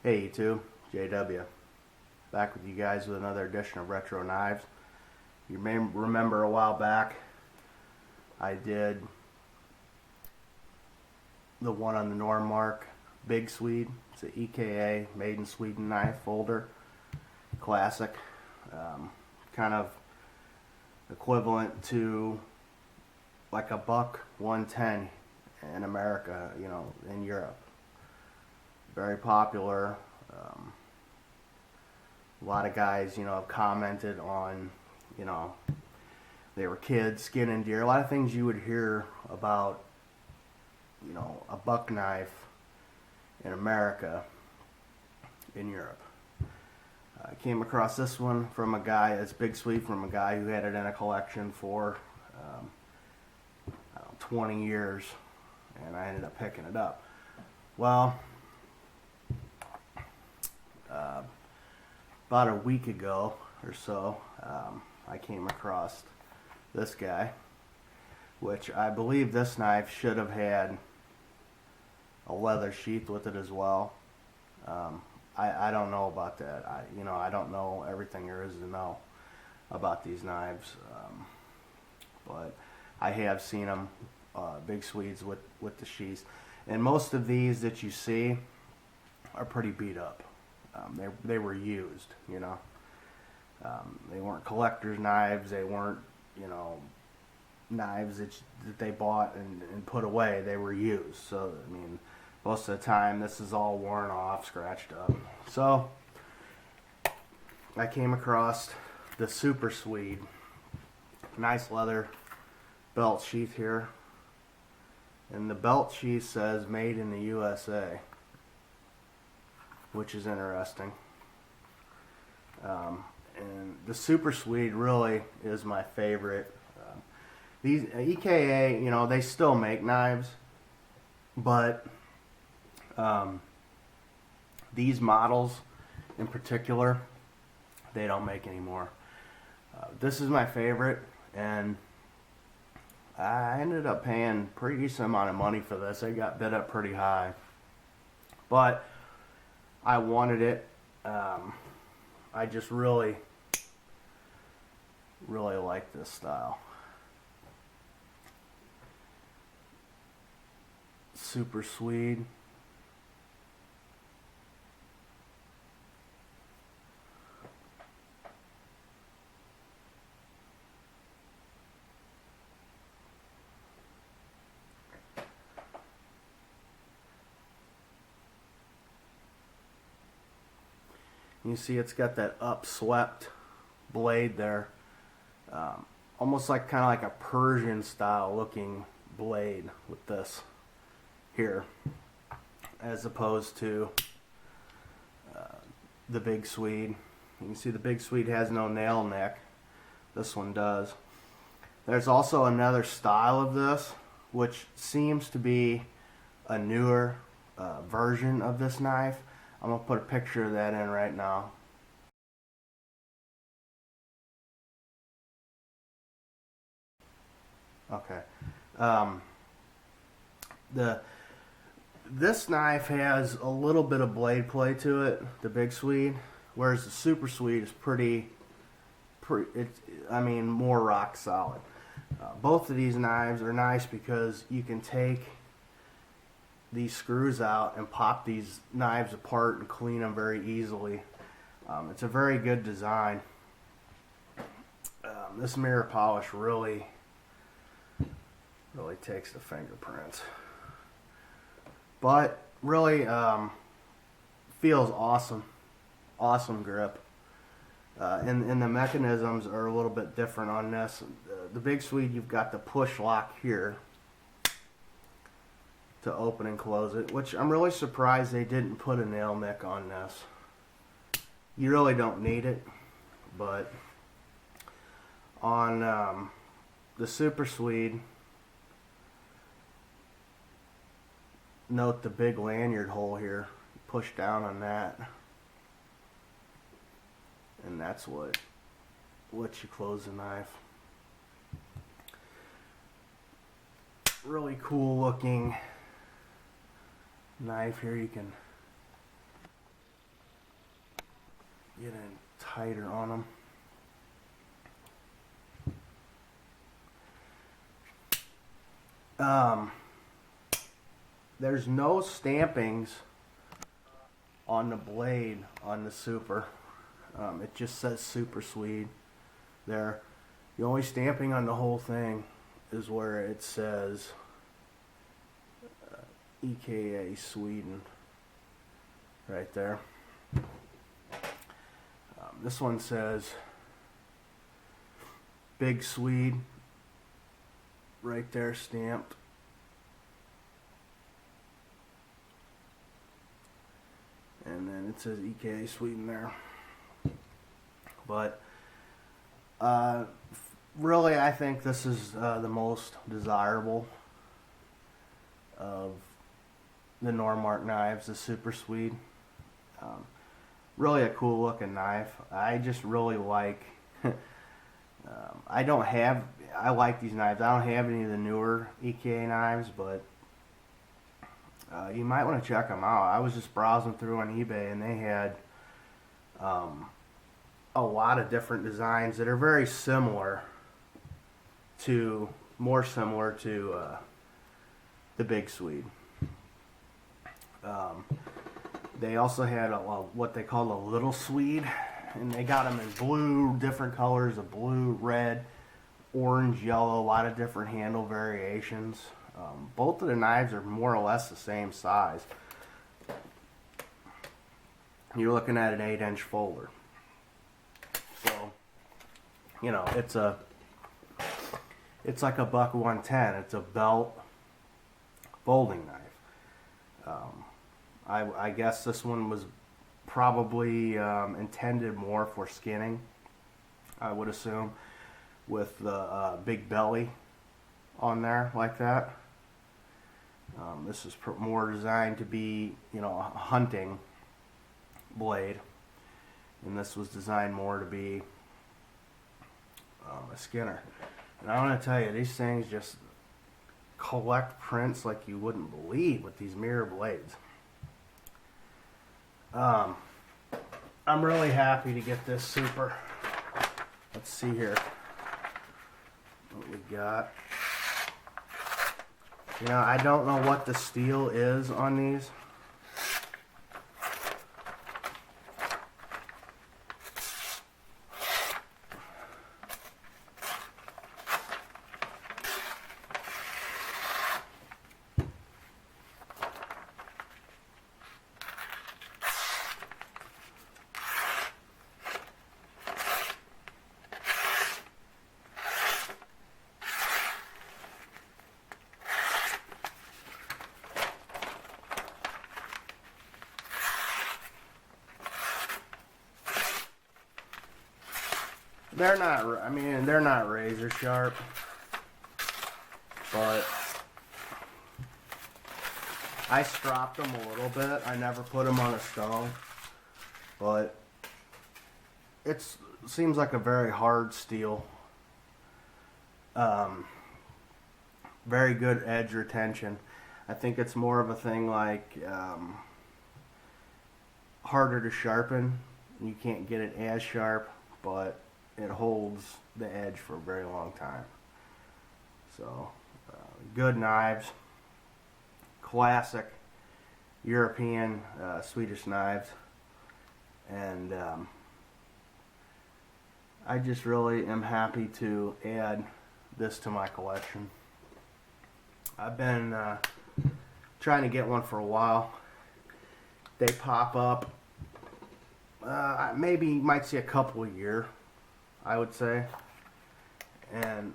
Hey YouTube, JW, back with you guys with another edition of Retro Knives. You may remember a while back I did the one on the Normark Big Swede. It's an EKA made in Sweden knife folder, classic, kind of equivalent to like a $1.10 in America, you know, in Europe. Very popular. A lot of guys, you know, have commented on, you know, they were kids skinning deer. A lot of things you would hear about, you know, a buck knife in America, in Europe. I came across this one from a guy, it's Big Swede, from a guy who had it in a collection for 20 years, and I ended up picking it up. Well, about a week ago or so, I came across this guy, which I believe this knife should have had a leather sheath with it as well. I don't know about that. I don't know everything there is to know about these knives, but I have seen them, Big Swedes with the sheaths, and most of these that you see are pretty beat up. They were used, you know. They weren't collector's knives. They weren't, you know, knives that they bought and put away. They were used. So, I mean, most of the time this is all worn off, scratched up. So, I came across the Super Swede. Nice leather belt sheath here. And the belt sheath says made in the USA, which is interesting. And the Super Swede really is my favorite. These EKA, you know, they still make knives, but these models in particular, they don't make anymore. This is my favorite, and I ended up paying a pretty decent amount of money for this. It got bid up pretty high, but I wanted it. I just really like this style. Super Swede. You see it's got that upswept blade there, almost like kind of like a Persian style looking blade with this here, as opposed to the Big Swede. You can see the Big Swede has no nail neck. This one does. There's also another style of this, which seems to be a newer version of this knife. I'm going to put a picture of that in right now. Okay. This knife has a little bit of blade play to it, the Big Swede, whereas the Super Swede is more rock solid. Both of these knives are nice because you can take these screws out and pop these knives apart and clean them very easily. It's a very good design. This mirror polish really takes the fingerprints, but really feels awesome grip, and the mechanisms are a little bit different on this. The Big Swede, you've got the push lock here to open and close it, which I'm really surprised they didn't put a nail nick on this. You really don't need it, but on the Super Swede, note the big lanyard hole here. Push down on that, and that's what lets you close the knife. Really cool looking knife here. You can get in tighter on them. There's no stampings on the blade on the Super. It just says Super Swede there. The only stamping on the whole thing is where it says EKA Sweden right there. This one says Big Swede right there stamped. And then it says EKA Sweden there. But really, I think this is the most desirable of the Normark knives, the Super Swede. Really a cool looking knife. I just really like I like these knives. I don't have any of the newer EKA knives, but you might want to check them out. I was just browsing through on eBay, and they had a lot of different designs that are very similar to, more similar to the Big Swede. They also had what they call a Little Swede, and they got them in blue, different colors of blue, red, orange, yellow, a lot of different handle variations. Both of the knives are more or less the same size. You're looking at an 8-inch folder. So, you know, it's like a buck 110. It's a belt folding knife. I guess this one was probably intended more for skinning, I would assume, with the big belly on there like that. This is more designed to be, you know, a hunting blade, and this was designed more to be a skinner. And I want to tell you, these things just collect prints like you wouldn't believe with these mirror blades. I'm really happy to get this Super. Let's see here what we got. You know, I don't know what the steel is on these. They're not, I mean, they're not razor sharp, but I stropped them a little bit. I never put them on a stone, but it seems like a very hard steel. Very good edge retention. I think it's more of a thing like harder to sharpen. You can't get it as sharp, but it holds the edge for a very long time. So, good knives. Classic European Swedish knives. And I just really am happy to add this to my collection. I've been trying to get one for a while. They pop up. Maybe you might see a couple a year, I would say. And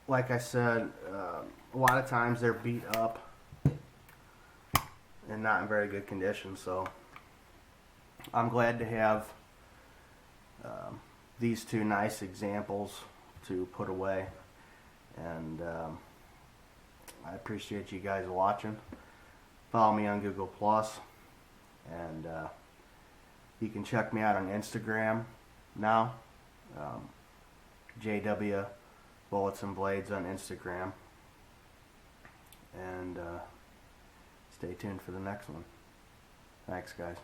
like I said, a lot of times they're beat up and not in very good condition. So I'm glad to have these two nice examples to put away. And I appreciate you guys watching. Follow me on Google Plus, and you can check me out on Instagram now. JW BulletsNBlades on Instagram, and stay tuned for the next one. Thanks, guys.